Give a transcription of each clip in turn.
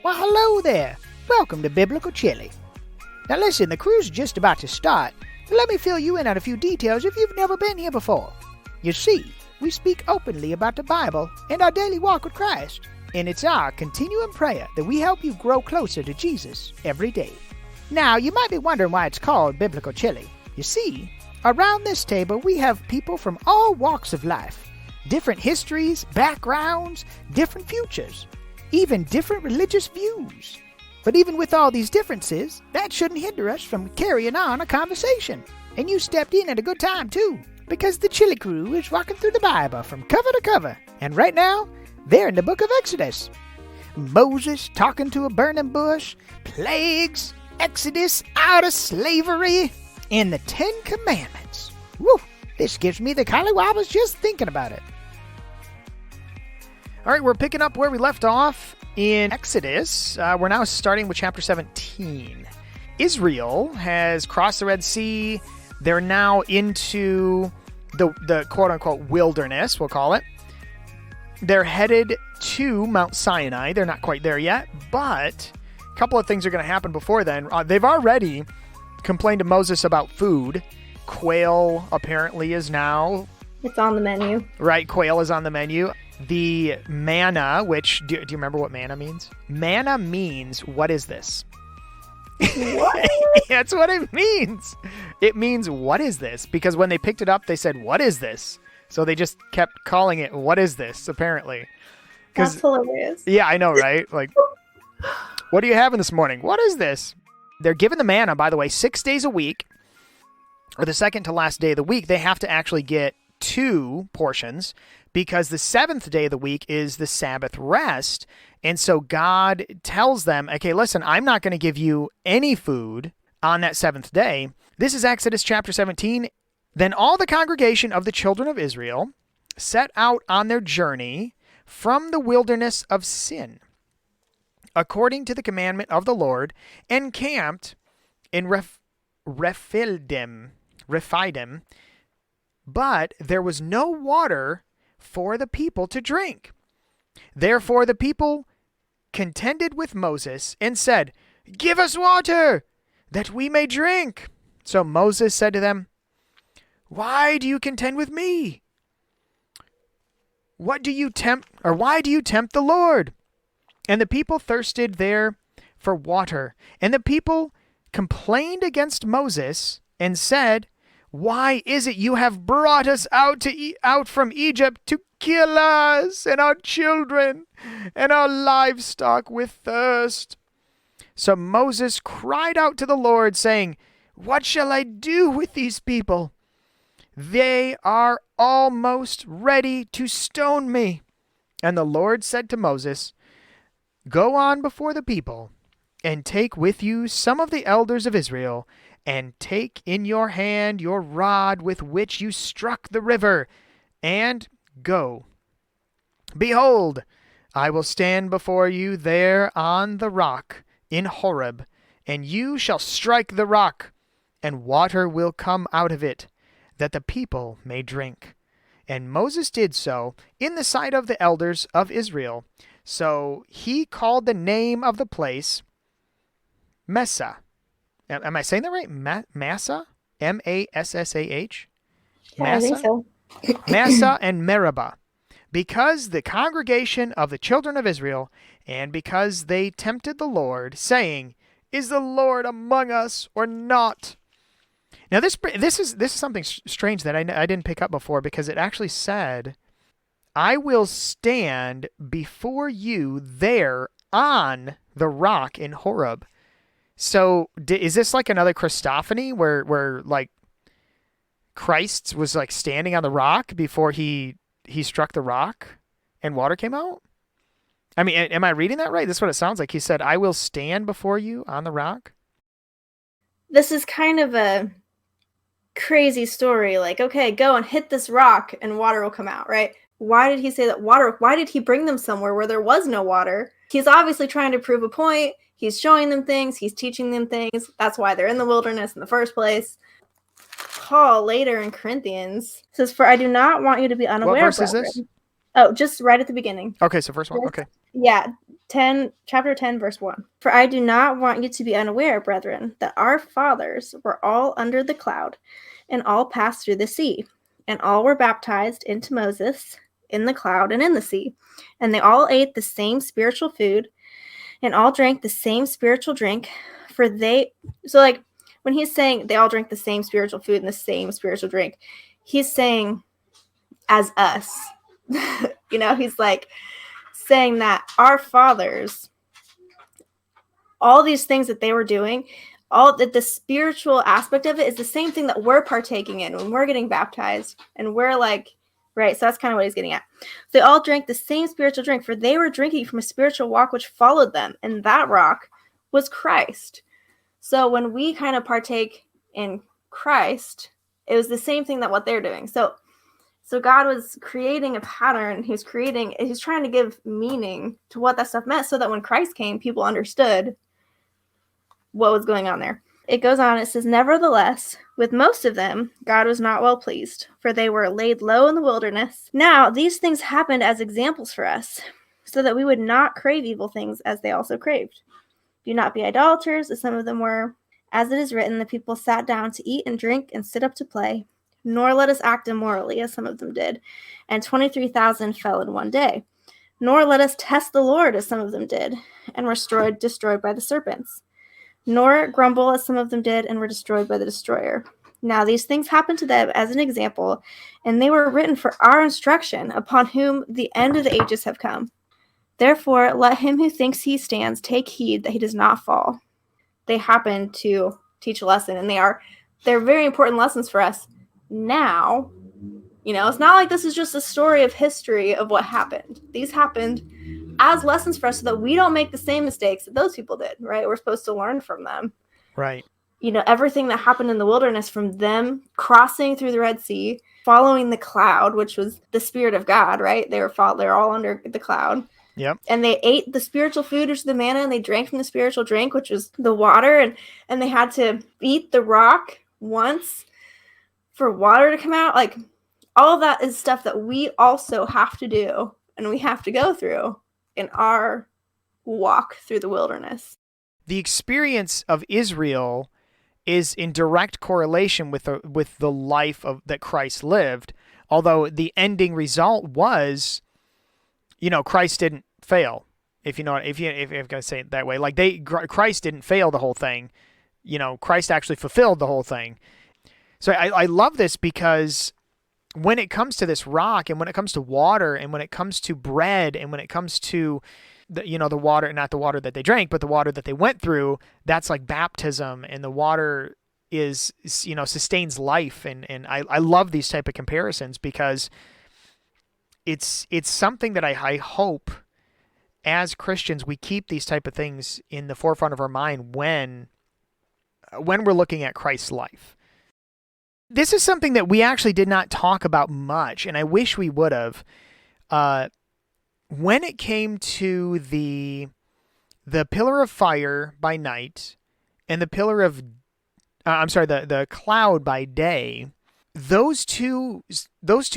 Well, hello there. Welcome to Biblical Chili. Now listen, the cruise is just about to start, so let me fill you in on a few details if you've never been here before. You see, we speak openly about the Bible and our daily walk with Christ, and it's our continuing prayer that we help you grow closer to Jesus every day. Now, you might be wondering why it's called Biblical Chili. You see, around this table we have people from all walks of life, different histories, backgrounds, different futures, even different religious views. But even with all these differences, that shouldn't hinder us from carrying on a conversation. And you stepped in at a good time too, because the Chili Crew is walking through the Bible from cover to cover. And right now, they're in the book of Exodus. Moses talking to a burning bush, plagues, Exodus out of slavery, and the Ten Commandments. Woo! This gives me the collywobbles just thinking about it. All right, we're picking up where we left off in Exodus. We're now starting with chapter 17. Israel has crossed the Red Sea. They're now into the quote-unquote wilderness, we'll call it. They're headed to Mount Sinai. They're not quite there yet, but a couple of things are going to happen before then. They've already complained to Moses about food. Quail apparently is now... It's on the menu. Right, quail is on the menu. The manna, which, do you remember what manna means? Manna means, what is this? What? That's what it means. It means, what is this? Because when they picked it up, they said, what is this? So they just kept calling it, what is this, apparently. That's hilarious. Yeah, I know, right? Like, what are you having this morning? What is this? They're given the manna, by the way, 6 days a week, or the second to last day of the week. They have to actually get 2 portions, because the 7th day of the week is the Sabbath rest. And so God tells them, okay, listen, I'm not going to give you any food on that 7th day. This is Exodus chapter 17. Then all the congregation of the children of Israel set out on their journey from the wilderness of Sin, according to the commandment of the Lord, and camped in Rephidim. But there was no water for the people to drink. Therefore the people contended with Moses and said, "Give us water, that we may drink." So Moses said to them, "Why do you contend with me? Why do you tempt the Lord?" And the people thirsted there for water. And the people complained against Moses and said, "Why is it you have brought us out from Egypt to kill us and our children and our livestock with thirst?" So Moses cried out to the Lord, saying, "What shall I do with these people? They are almost ready to stone me." And the Lord said to Moses, "Go on before the people, and take with you some of the elders of Israel, and take in your hand your rod with which you struck the river, and go. Behold, I will stand before you there on the rock in Horeb, and you shall strike the rock, and water will come out of it, that the people may drink." And Moses did so in the sight of the elders of Israel. So he called the name of the place Massa. Am I saying that right? Massa? M-A-S-S-A-H? Yeah, I think so. Massa and Meribah. Because the congregation of the children of Israel, and because they tempted the Lord, saying, "Is the Lord among us or not?" Now this is something strange that I didn't pick up before, because it actually said, "I will stand before you there on the rock in Horeb." So is this like another Christophany where like Christ was like standing on the rock before he struck the rock and water came out? I mean, am I reading that right? This is what it sounds like. He said, "I will stand before you on the rock." This is kind of a crazy story. Like, okay, go and hit this rock and water will come out, right? Why did he say that water? Why did he bring them somewhere where there was no water? He's obviously trying to prove a point. He's showing them things. He's teaching them things. That's why they're in the wilderness in the first place. Paul later in Corinthians says, "For I do not want you to be unaware." What verse is this? Oh, just right at the beginning. Okay, so first one. Okay. Yeah. chapter 10, verse 1. For I do not want you to be unaware, brethren, that our fathers were all under the cloud, and all passed through the sea, and all were baptized into Moses in the cloud and in the sea. And they all ate the same spiritual food, and all drank the same spiritual drink, when he's saying they all drank the same spiritual food and the same spiritual drink, he's saying as us. He's like saying that our fathers, all these things that they were doing, all that the spiritual aspect of it is the same thing that we're partaking in when we're getting baptized. And we're like, right, so that's kind of what he's getting at. They all drank the same spiritual drink, for they were drinking from a spiritual rock which followed them, and that rock was Christ. So when we kind of partake in Christ, it was the same thing that what they're doing. So God was creating a pattern. He's trying to give meaning to what that stuff meant so that when Christ came, people understood what was going on there. It goes on, it says, nevertheless, with most of them, God was not well pleased, for they were laid low in the wilderness. Now, these things happened as examples for us, so that we would not crave evil things as they also craved. Do not be idolaters, as some of them were. As it is written, the people sat down to eat and drink and sit up to play. Nor let us act immorally, as some of them did. And 23,000 fell in one day. Nor let us test the Lord, as some of them did, and were destroyed by the serpents. Nor grumble, as some of them did, and were destroyed by the destroyer. Now these things happened to them as an example, and they were written for our instruction, upon whom the end of the ages have come. Therefore, let him who thinks he stands take heed that he does not fall. They happen to teach a lesson, and they're very important lessons for us now. It's not like this is just a story of history of what happened. These happened as lessons for us so that we don't make the same mistakes that those people did, right? We're supposed to learn from them. Right. Everything that happened in the wilderness, from them crossing through the Red Sea, following the cloud, which was the Spirit of God, right? They're all under the cloud. Yep. And they ate the spiritual food, which was the manna, and they drank from the spiritual drink, which was the water, and they had to eat the rock once for water to come out. Like, all of that is stuff that we also have to do, and we have to go through in our walk through the wilderness. The experience of Israel is in direct correlation with the life that Christ lived, although the ending result was, Christ didn't fail. If you're going to say it that way, like Christ didn't fail the whole thing. Christ actually fulfilled the whole thing. So I love this, because when it comes to this rock, and when it comes to water, and when it comes to bread, and when it comes to the water, not the water that they drank, but the water that they went through, that's like baptism, and the water is, sustains life. And I love these type of comparisons, because it's something that I hope as Christians we keep these type of things in the forefront of our mind when we're looking at Christ's life. This is something that we actually did not talk about much, and I wish we would have. When it came to the pillar of fire by night and the pillar of, the cloud by day, those two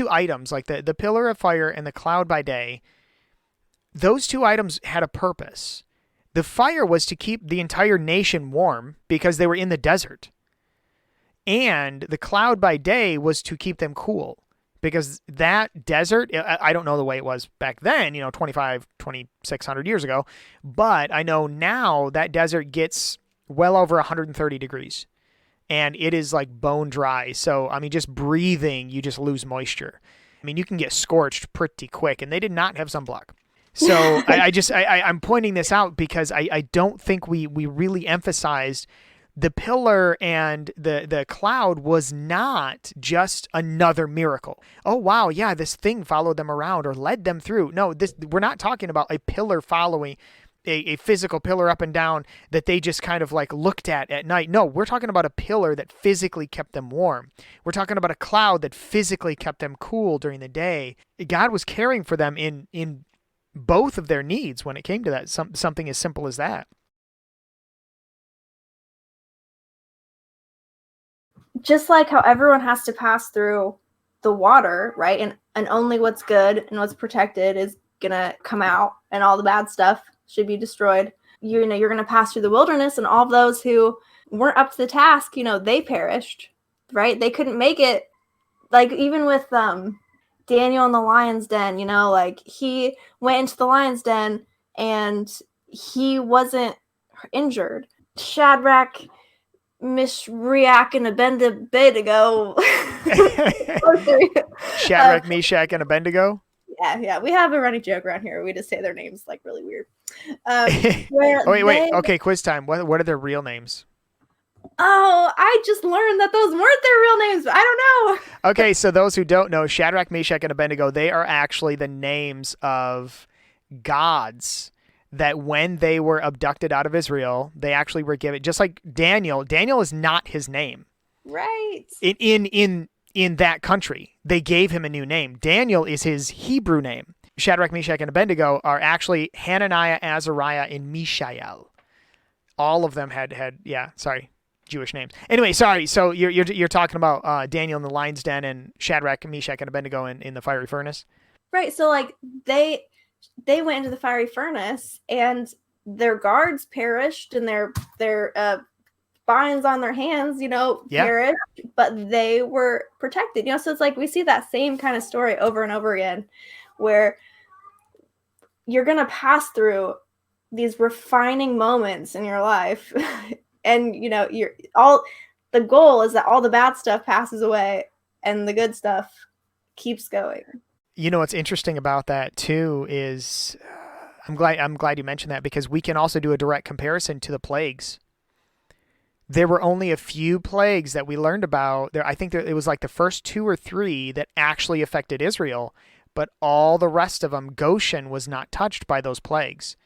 items, like the pillar of fire and the cloud by day, those two items had a purpose. The fire was to keep the entire nation warm because they were in the desert. And the cloud by day was to keep them cool, because that desert, I don't know the way it was back then, 2,600 years ago, but I know now that desert gets well over 130 degrees, and it is like bone dry. So, just breathing, you just lose moisture. You can get scorched pretty quick, and they did not have sunblock. So I'm pointing this out because I don't think we really emphasized the pillar and the cloud was not just another miracle. Oh, wow, yeah, this thing followed them around or led them through. No, we're not talking about a pillar following, a physical pillar up and down that they just kind of like looked at night. No, we're talking about a pillar that physically kept them warm. We're talking about a cloud that physically kept them cool during the day. God was caring for them in both of their needs when it came to that, something as simple as that. Just like how everyone has to pass through the water, right? And only what's good and what's protected is going to come out, and all the bad stuff should be destroyed. You're going to pass through the wilderness, and all of those who weren't up to the task, they perished, right? They couldn't make it. Like, even with Daniel in the lion's den, like, he went into the lion's den and he wasn't injured. Shadrach, Meshach, and Abednego. Shadrach, Meshach, and Abednego? Yeah. We have a running joke around here. We just say their names like really weird. Wait. Okay, quiz time. What are their real names? Oh, I just learned that those weren't their real names. I don't know. Okay, so those who don't know, Shadrach, Meshach, and Abednego, they are actually the names of gods that when they were abducted out of Israel, they actually were given, just like Daniel. Daniel is not his name. Right. In that country, they gave him a new name. Daniel is his Hebrew name. Shadrach, Meshach, and Abednego are actually Hananiah, Azariah, and Mishael. All of them had Jewish names. Anyway, sorry. So you're talking about Daniel in the lion's den and Shadrach, Meshach, and Abednego in the fiery furnace? Right. So like they went into the fiery furnace and their guards perished and their binds on their hands, perished, but they were protected. So it's like we see that same kind of story over and over again where you're going to pass through these refining moments in your life. And, the goal is that all the bad stuff passes away and the good stuff keeps going. What's interesting about that too is I'm glad you mentioned that, because we can also do a direct comparison to the plagues. There were only a few plagues that we learned about there. I think it was like the first 2 or 3 that actually affected Israel, but all the rest of them, Goshen was not touched by those plagues.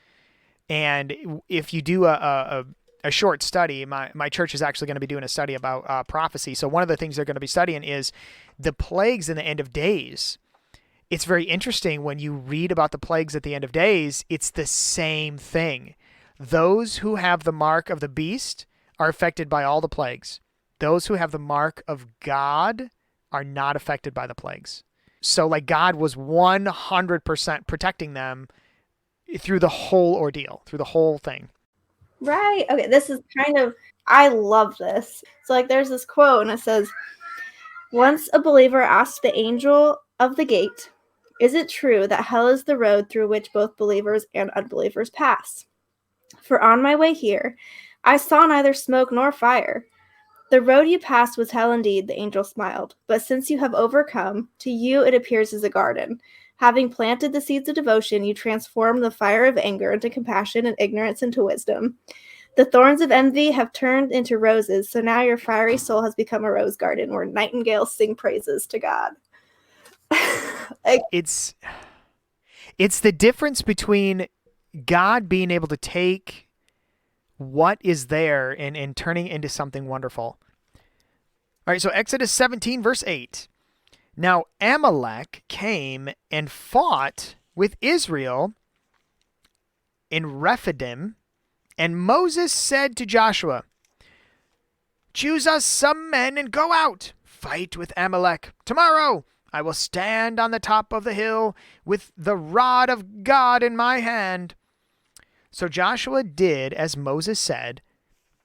And if you do a short study, my church is actually going to be doing a study about prophecy. So one of the things they're going to be studying is the plagues in the end of days. It's very interesting when you read about the plagues at the end of days, it's the same thing. Those who have the mark of the beast are affected by all the plagues. Those who have the mark of God are not affected by the plagues. So like God was 100% protecting them through the whole ordeal, through the whole thing. Right. Okay. This is I love this. So like there's this quote and it says, once a believer asked the angel of the gate, is it true that hell is the road through which both believers and unbelievers pass? For on my way here, I saw neither smoke nor fire. The road you passed was hell indeed, the angel smiled. But since you have overcome, to you it appears as a garden. Having planted the seeds of devotion, you transform the fire of anger into compassion and ignorance into wisdom. The thorns of envy have turned into roses, so now your fiery soul has become a rose garden where nightingales sing praises to God. It's the difference between God being able to take what is there and turning it into something wonderful. All right, so Exodus 17, verse 8. Now Amalek came and fought with Israel in Rephidim, and Moses said to Joshua, choose us some men and go out, fight with Amalek. Tomorrow I will stand on the top of the hill with the rod of God in my hand. So Joshua did as Moses said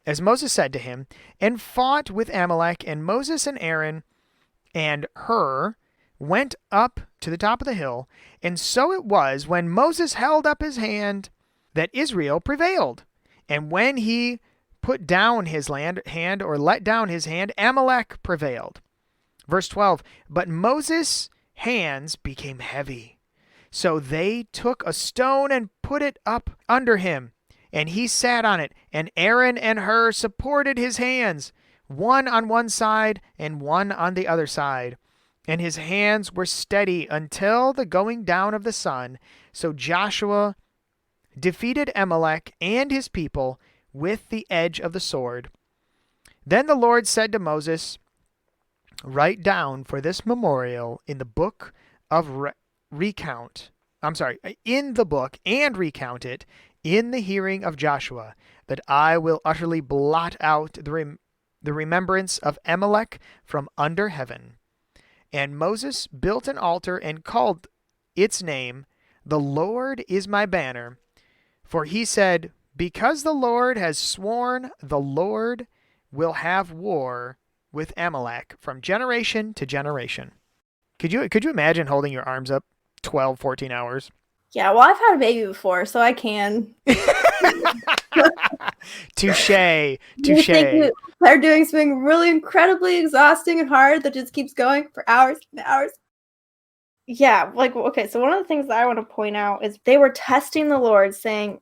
to him, and fought with Amalek, and Moses and Aaron and Hur went up to the top of the hill. And so it was, when Moses held up his hand, that Israel prevailed. And when he put down his hand, or let down his hand, Amalek prevailed. Verse 12, but Moses' hands became heavy. So they took a stone and put it up under him, and he sat on it, and Aaron and Hur supported his hands, one on one side and one on the other side. And his hands were steady until the going down of the sun. So Joshua defeated Amalek and his people with the edge of the sword. Then the Lord said to Moses, write down for this memorial in the book of in the book, and recount it in the hearing of Joshua, that I will utterly blot out the remembrance of Amalek from under heaven. And Moses built an altar and called its name, the Lord is my banner. For he said, because the Lord has sworn, the Lord will have war with Amalek from generation to generation. Could you imagine holding your arms up 12, 14 hours? Yeah, well, I've had a baby before, so I can. Touche. You think you are doing something really incredibly exhausting and hard that just keeps going for hours and hours? Yeah, like, okay, so one of the things that I want to point out is they were testing the Lord, saying,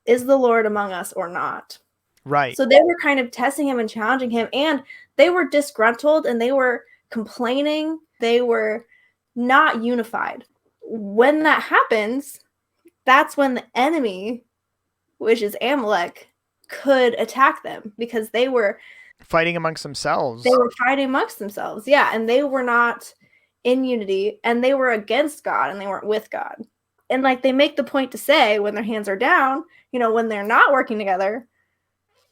is the Lord among us or not? Right. So they were kind of testing him and challenging him, and they were disgruntled and they were complaining. They were not unified. When that happens, that's when the enemy, which is Amalek, could attack them because they were fighting amongst themselves. They were fighting amongst themselves, yeah, and they were not in unity, and they were against God, and they weren't with God. And like they make the point to say, when their hands are down, when they're not working together,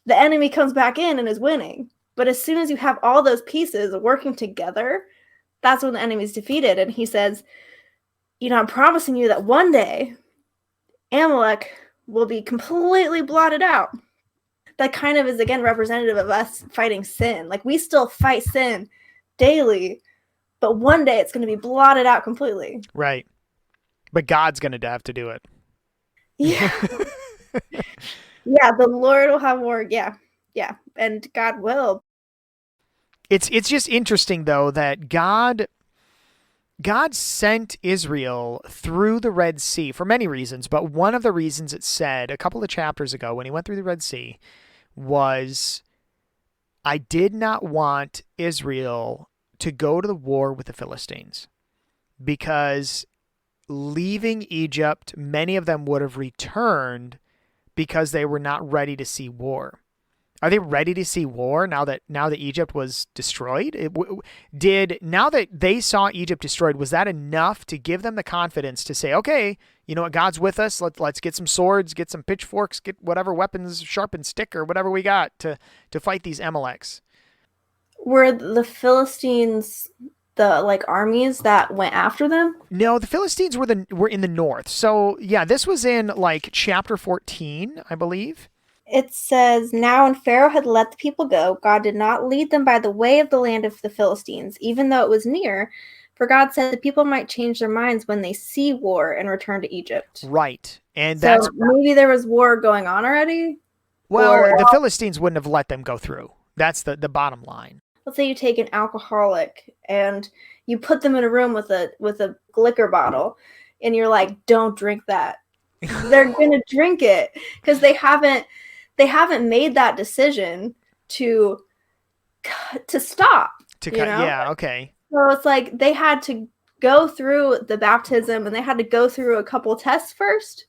the enemy comes back in and is winning. But as soon as you have all those pieces working together, that's when the enemy's defeated. And he says, I'm promising you that one day Amalek will be completely blotted out. That kind of is, again, representative of us fighting sin. Like, we still fight sin daily, but one day it's going to be blotted out completely. Right. But God's going to have to do it. Yeah. Yeah, the Lord will have war. Yeah. Yeah. And God will. It's just interesting, though, that God sent Israel through the Red Sea for many reasons, but one of the reasons it said a couple of chapters ago when he went through the Red Sea was, I did not want Israel to go to the war with the Philistines, because leaving Egypt, many of them would have returned because they were not ready to see war. Are they ready to see war now that Egypt was destroyed? Now that they saw Egypt destroyed, was that enough to give them the confidence to say, okay, you know what, God's with us. Let's get some swords, get some pitchforks, get whatever weapons, sharpened stick or whatever we got to fight these Amaleks? Were the Philistines the armies that went after them? No, the Philistines were in the north. So yeah, this was in chapter 14, I believe. It says, now when Pharaoh had let the people go, God did not lead them by the way of the land of the Philistines, even though it was near. For God said the people might change their minds when they see war and return to Egypt. Right. And so maybe there was war going on already? Well, the Philistines wouldn't have let them go through. That's the bottom line. Let's say you take an alcoholic and you put them in a room with a liquor bottle, and you're like, don't drink that. They're going to drink it because they haven't made that decision to stop. Yeah, okay. So it's like they had to go through the baptism, and they had to go through a couple tests first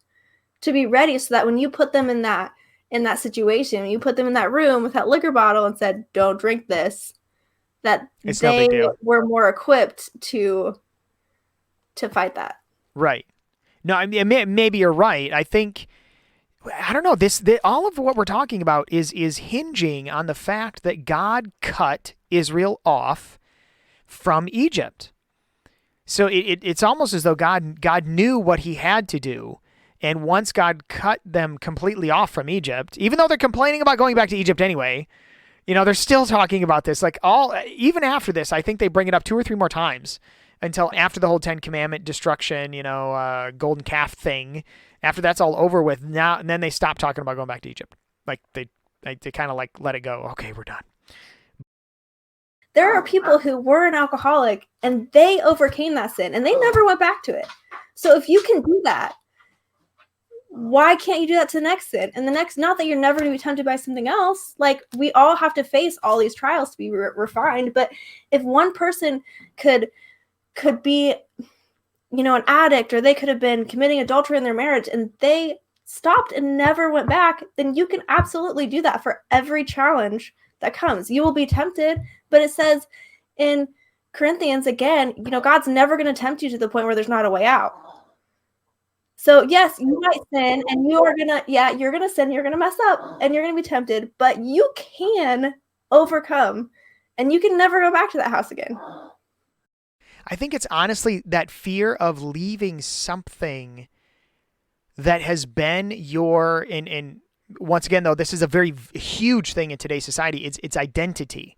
to be ready, so that when you put them in that situation, you put them in that room with that liquor bottle and said, don't drink this, that they were more equipped to fight that. Right. No, I mean, maybe you're right. I think, I don't know, all of what we're talking about is hinging on the fact that God cut Israel off from Egypt. So it's almost as though God knew what he had to do. And once God cut them completely off from Egypt, even though they're complaining about going back to Egypt anyway, they're still talking about this. Even after this, I think they bring it up 2 or 3 more times until after the whole 10 Commandment destruction, golden calf thing. After that's all over with, now and then they stop talking about going back to Egypt. They kind of let it go. Okay, we're done. There are people who were an alcoholic and they overcame that sin and they never went back to it. So if you can do that, why can't you do that to the next sin? And the next, not that you're never going to be tempted by something else. We all have to face all these trials to be refined. But if one person could be, an addict, or they could have been committing adultery in their marriage and they stopped and never went back, then you can absolutely do that for every challenge that comes. You will be tempted, but it says in Corinthians, again, God's never going to tempt you to the point where there's not a way out. So yes, you might sin, and you're going to sin, you're going to mess up, and you're going to be tempted, but you can overcome, and you can never go back to that house again. I think it's honestly that fear of leaving something that has been your, and once again, though, this is a very huge thing in today's society. It's identity.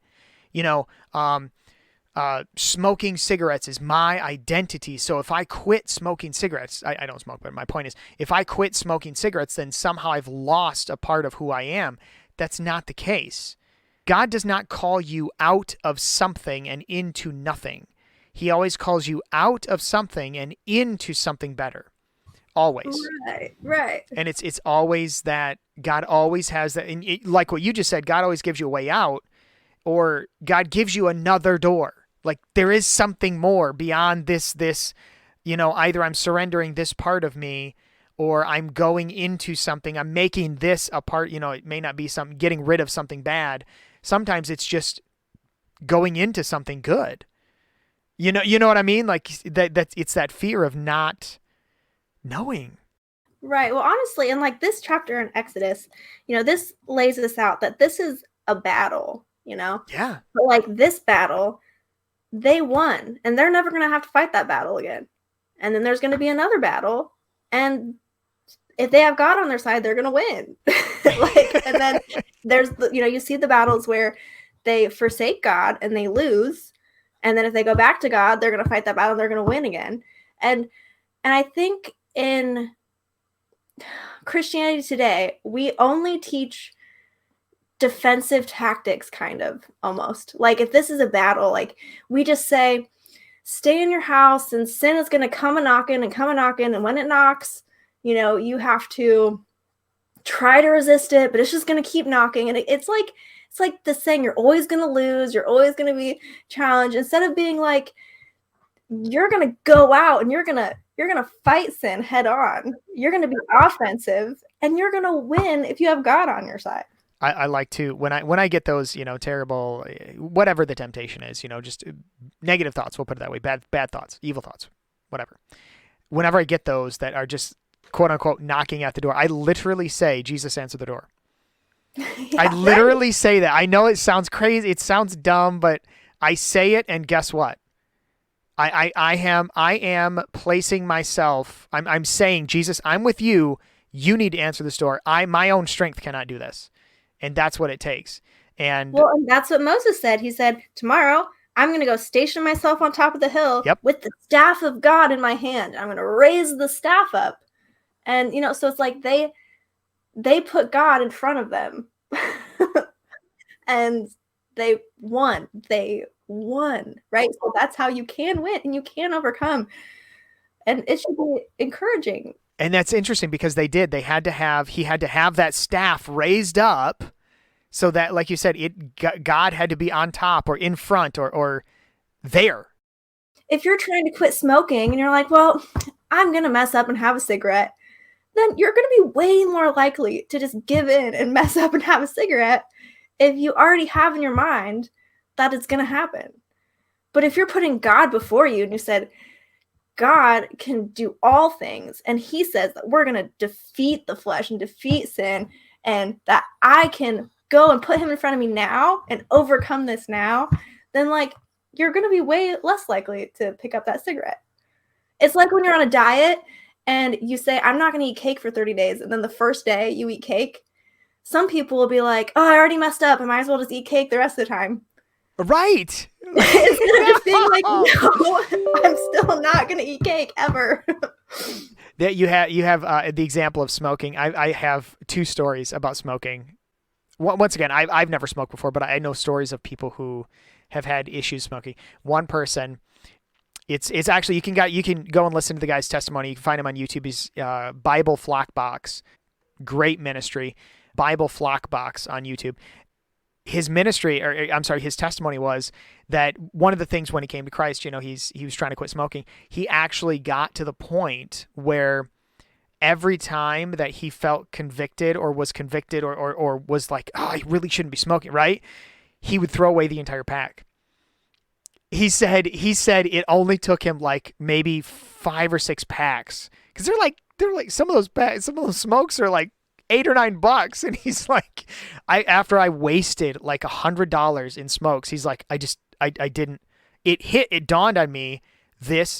Smoking cigarettes is my identity. So if I quit smoking cigarettes, I don't smoke, but my point is, if I quit smoking cigarettes, then somehow I've lost a part of who I am. That's not the case. God does not call you out of something and into nothing. He always calls you out of something and into something better. Always. Right. And it's always that. God always has that. And like what you just said, God always gives you a way out, or God gives you another door. Like there is something more beyond this, either I'm surrendering this part of me, or I'm going into something, I'm making this a part, it may not be something, getting rid of something bad. Sometimes it's just going into something good. You know what I mean? Like that it's that fear of not knowing. Right. Well, honestly, in like this chapter in Exodus, this lays this out that this is a battle, Yeah. But like this battle, they won, and they're never going to have to fight that battle again. And then there's going to be another battle, and if they have God on their side, they're going to win. And then there's you see the battles where they forsake God and they lose, and then if they go back to God, they're going to fight that battle and they're going to win again. And I think in Christianity today, we only teach defensive tactics, kind of, almost. Like if this is a battle, like we just say, stay in your house and sin is going to come a knocking, and when it knocks, you have to try to resist it, but it's just going to keep knocking. And it's like this saying, you're always going to lose, you're always going to be challenged, instead of being like, you're going to go out and you're going to fight sin head on. You're going to be offensive, and you're going to win if you have God on your side. I like to, when I get those, terrible, whatever the temptation is, just negative thoughts, we'll put it that way, bad thoughts, evil thoughts, whatever. Whenever I get those that are just quote unquote knocking at the door, I literally say, Jesus, answer the door. Yeah, I literally say that. I know it sounds crazy. It sounds dumb, but I say it, and guess what? I am placing myself, I'm saying, Jesus, I'm with you. You need to answer this door. My own strength cannot do this. And that's what it takes. And that's what Moses said. He said, tomorrow I'm going to go station myself on top of the hill with the staff of God in my hand. I'm going to raise the staff up. And, so it's like they put God in front of them and they won. Right? So that's how you can win and you can overcome. And it should be encouraging. And that's interesting because he had to have that staff raised up so that, like you said, God had to be on top or in front or there. If you're trying to quit smoking and you're like, well, I'm going to mess up and have a cigarette, then you're going to be way more likely to just give in and mess up and have a cigarette if you already have in your mind that it's going to happen. But if you're putting God before you and you said, God can do all things, and he says that we're going to defeat the flesh and defeat sin, and that I can go and put him in front of me now and overcome this now, then you're going to be way less likely to pick up that cigarette. It's like when you're on a diet and you say, I'm not going to eat cake for 30 days, and then the first day you eat cake. Some people will be like, oh, I already messed up. I might as well just eat cake the rest of the time. Right. Instead of just being like, no, I'm still not going to eat cake ever. That you have the example of smoking. I have two stories about smoking. Once again, I've never smoked before, but I know stories of people who have had issues smoking. One person, it's actually, you can go and listen to the guy's testimony. You can find him on YouTube. He's Bible Flock Box, great ministry. Bible Flock Box on YouTube. His testimony was that one of the things when he came to Christ, he was trying to quit smoking. He actually got to the point where every time that he felt convicted or was convicted or was like, oh, I really shouldn't be smoking, right? He would throw away the entire pack. He said it only took him maybe 5 or 6 packs, because they're like some of those smokes are like $8 or $9, and he's like, after I wasted $100 in smokes, he's like, it dawned on me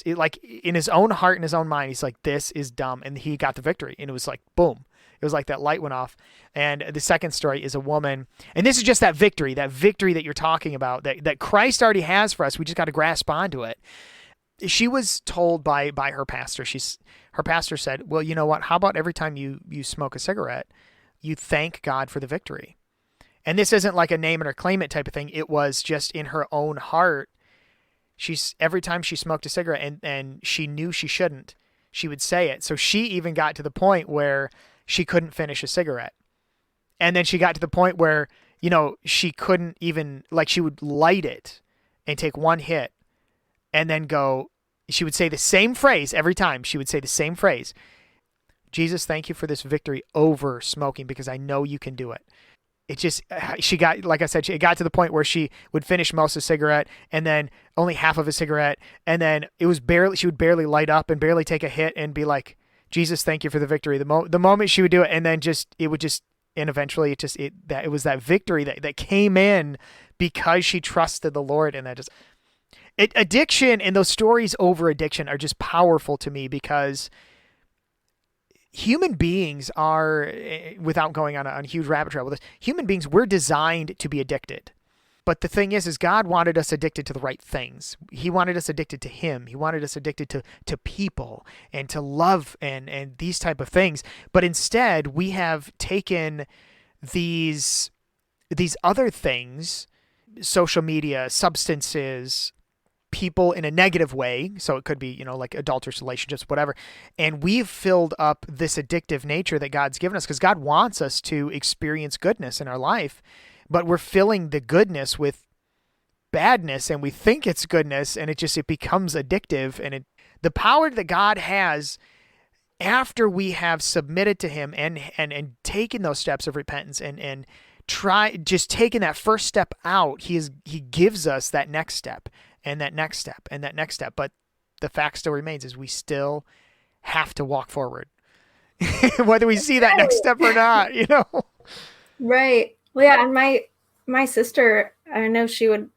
like in his own heart and his own mind, he's like, this is dumb. And he got the victory. And it was like, boom. It was like that light went off. And the second story is a woman. And this is just that victory that you're talking about, that Christ already has for us. We just got to grasp onto it. She was told by her pastor, her pastor said, well, you know what? How about every time you smoke a cigarette, you thank God for the victory? And this isn't like a name it or claim it type of thing. It was just in her own heart. Every time she smoked a cigarette and she knew she shouldn't, she would say it. So she even got to the point where she couldn't finish a cigarette. And then she got to the point where, she couldn't even, like, she would light it and take one hit and then she would say the same phrase every time. She would say the same phrase. Jesus, thank you for this victory over smoking, because I know you can do it. It just, like I said, it got to the point where she would finish most of the cigarette and then only half of a cigarette. And then she would barely light up and barely take a hit and be like, Jesus, thank you for the victory. The moment she would do it, and then and eventually it was that victory that came in because she trusted the Lord. And that addiction and those stories over addiction are just powerful to me, because human beings are, without going on a huge rabbit trail with this, human beings, we're designed to be addicted. But the thing is God wanted us addicted to the right things. He wanted us addicted to him. He wanted us addicted to people and to love and these type of things. But instead, we have taken these other things, social media, substances, people in a negative way. So it could be, like adulterous relationships, whatever. And we've filled up this addictive nature that God's given us, because God wants us to experience goodness in our life, but we're filling the goodness with badness, and we think it's goodness, and it becomes addictive. And the power that God has after we have submitted to him and taken those steps of repentance and taking that first step out, he gives us that next step. And that next step, and that next step. But the fact still remains is we still have to walk forward, whether we see that next step or not, Right. Well, yeah, and my sister, I know she would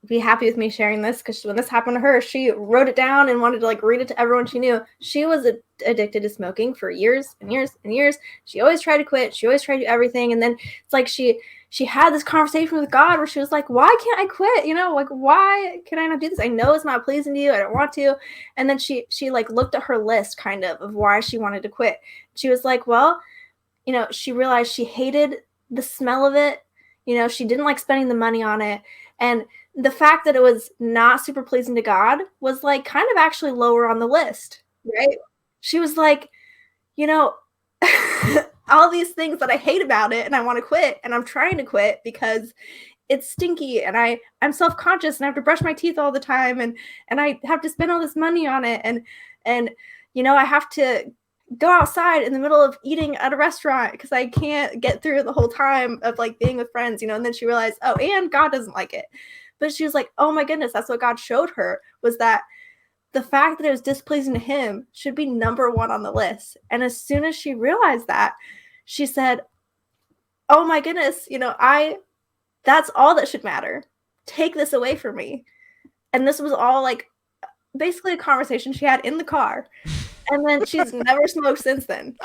be happy with me sharing this, because when this happened to her, she wrote it down and wanted to read it to everyone she knew. She was addicted to smoking for years and years and years. She always tried to quit. She always tried to do everything. And then it's like she had this conversation with God where she was like, why can't I quit? Why can I not do this? I know it's not pleasing to you. I don't want to. And then she looked at her list kind of why she wanted to quit. She was like, well, she realized she hated the smell of it. She didn't like spending the money on it. And the fact that it was not super pleasing to God was kind of actually lower on the list, right? She was like, all these things that I hate about it and I want to quit, and I'm trying to quit because it's stinky and I'm self-conscious and I have to brush my teeth all the time and I have to spend all this money on it and I have to go outside in the middle of eating at a restaurant because I can't get through the whole time of being with friends, and then she realized, oh, and God doesn't like it. But she was like, oh my goodness, that's what God showed her, was that the fact that it was displeasing to him should be number one on the list. And as soon as she realized that, she said, oh my goodness, that's all that should matter. Take this away from me. And this was all basically a conversation she had in the car. And then she's never smoked since then.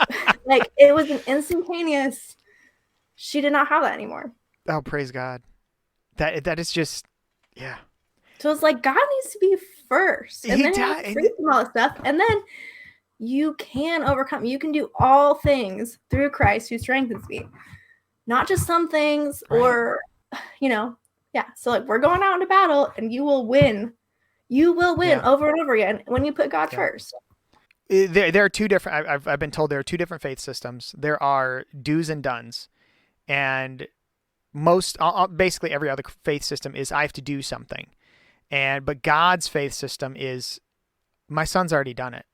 It was an instantaneous, she did not have that anymore. Oh, praise God. That is just, yeah. So it's God needs to be first. And then free from all this stuff. And then you can overcome. You can do all things through Christ who strengthens me. Not just some things, right. Or, yeah. So we're going out into battle and you will win. You will win over and over again when you put God first. There are two different, I've been told there are two different faith systems. There are do's and done's. And basically every other faith system is I have to do something. But God's faith system is my son's already done it.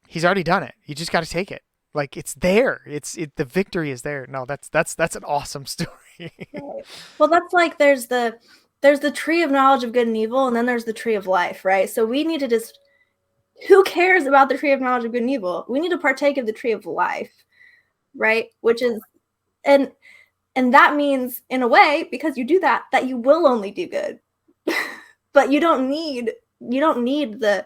He's already done it. You just got to take it. It's there. The victory is there. No, that's an awesome story. Right. Well, that's there's the tree of knowledge of good and evil, and then there's the tree of life, right? So we need to who cares about the tree of knowledge of good and evil? We need to partake of the tree of life, right? Which is, and that means, in a way, because you do that you will only do good. But you don't need the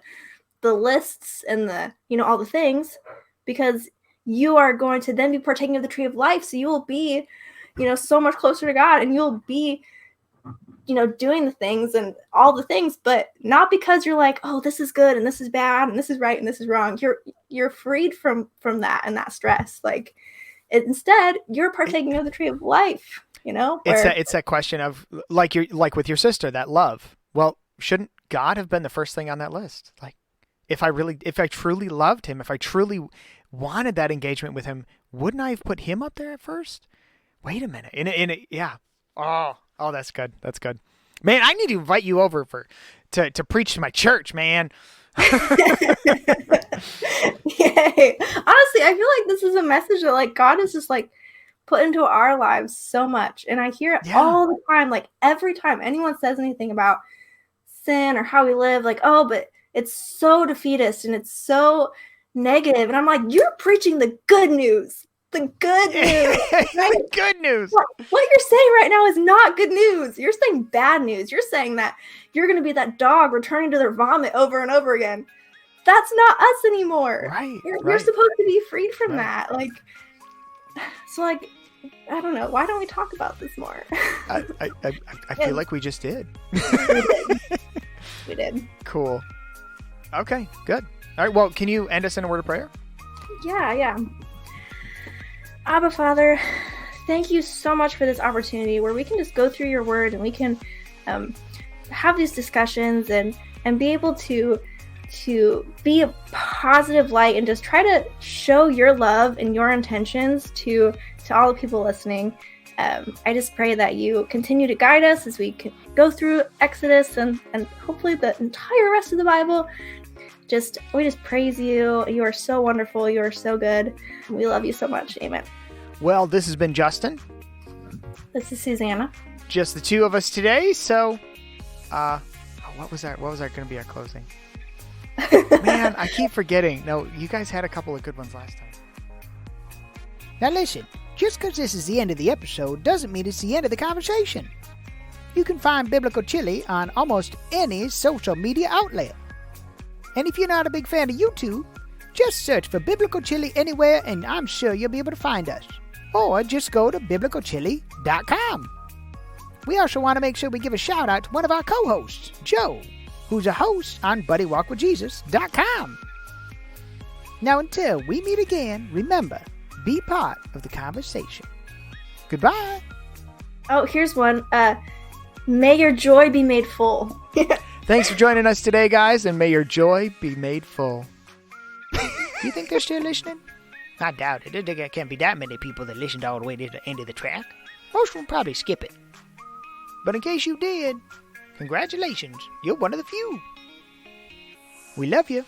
lists and the, all the things, because you are going to then be partaking of the tree of life. So you will be, so much closer to God, and you'll be, doing the things and all the things, but not because you're like, oh, this is good and this is bad and this is right and this is wrong. You're freed from that and that stress. Like, instead, you're partaking of the tree of life. It's that question of like with your sister, that love. Well, shouldn't God have been the first thing on that list? Like, if I truly loved him, if I truly wanted that engagement with him, wouldn't I have put him up there at first? Wait a minute. Yeah. Oh, that's good. That's good. Man, I need to invite you over to preach to my church, man. Yay. Honestly, I feel like this is a message that like God is just like put into our lives so much. And I hear it all the time. Like, every time anyone says anything about sin or how we live, like, oh, but it's so defeatist and it's so negative. And I'm like, you're preaching the good news. The good news. Right? Good news. What you're saying right now is not good news. You're saying bad news. You're saying that you're going to be that dog returning to their vomit over and over again. That's not us anymore. Right. You're supposed to be freed from that. Like, so like, I don't know. Why don't we talk about this more? I feel like we just did. We did. Cool. Okay, good. All right, well, can you end us in a word of prayer? Yeah. Abba, Father, thank you so much for this opportunity where we can just go through your word and we can have these discussions and be able to be a positive light and just try to show your love and your intentions to all the people listening. I just pray that you continue to guide us as we go through Exodus and hopefully the entire rest of the Bible. We just praise you. You are so wonderful. You are so good. We love you so much. Amen. Well, this has been Justin. This is Susanna. Just the two of us today. So, what was that? What was that going to be our closing? Man, I keep forgetting. No, you guys had a couple of good ones last time. Now listen, just because this is the end of the episode doesn't mean it's the end of the conversation. You can find Biblical Chili on almost any social media outlet. And if you're not a big fan of YouTube, just search for Biblical Chili anywhere and I'm sure you'll be able to find us. Or just go to biblicalchili.com. We also want to make sure we give a shout out to one of our co-hosts, Joe, who's a host on BuddyWalkWithJesus.com. Now until we meet again, remember, be part of the conversation. Goodbye. Oh, here's one. May your joy be made full. Thanks for joining us today, guys, and may your joy be made full. You think they're still listening? I doubt it. There can't be that many people that listened all the way to the end of the track. Most of them probably skip it. But in case you did, congratulations. You're one of the few. We love you.